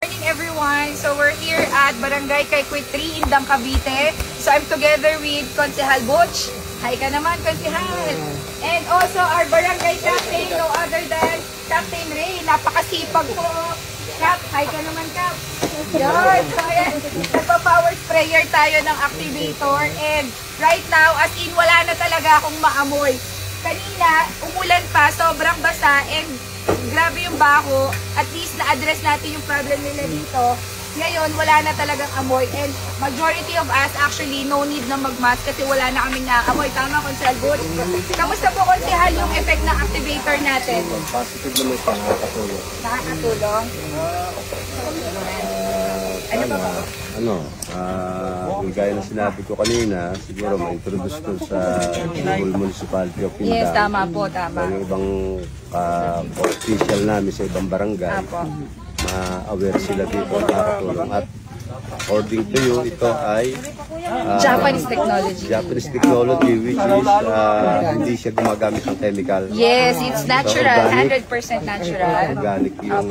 Morning everyone. So we're here at Barangay Kaykwit 3 Indang, Cavite. So I'm together with Konsehal Butch. Hi ka naman, Konsehal. And also our barangay captain, no other than Captain Ray. Napakasipag po. Cap, hi ka naman, Cap. Yun. So ayan, nagpa-power sprayer tayo ng activator. And right now, as in wala na talaga akong maamoy. Kanina, umulan pa, sobrang basa, and grabe yung baho. At least na-address natin yung problem nila dito. Ngayon, wala na talagang amoy. And majority of us, actually, no need na mag-mask kasi wala na kaming naamoy. Tama, Konsehal Butch? Kamusta po, Konsehal, yung effect ng activator natin? Positive naman siya, nakakatulong. Nakakatulong? Ano ba ba? Gaya na sinabi ko kanina, siguro ma-introduce ko sa Bohol Municipality of Indang. Yes, tama po, tama. Yung ibang official namin sa ibang barangay, ma-aware sila dito, nakakatulong. At according to you, ito ay Japanese technology. Japanese technology, which is hindi siya gumagamit ng chemical. Yes, it's natural, So, organic. 100% natural. Organic yung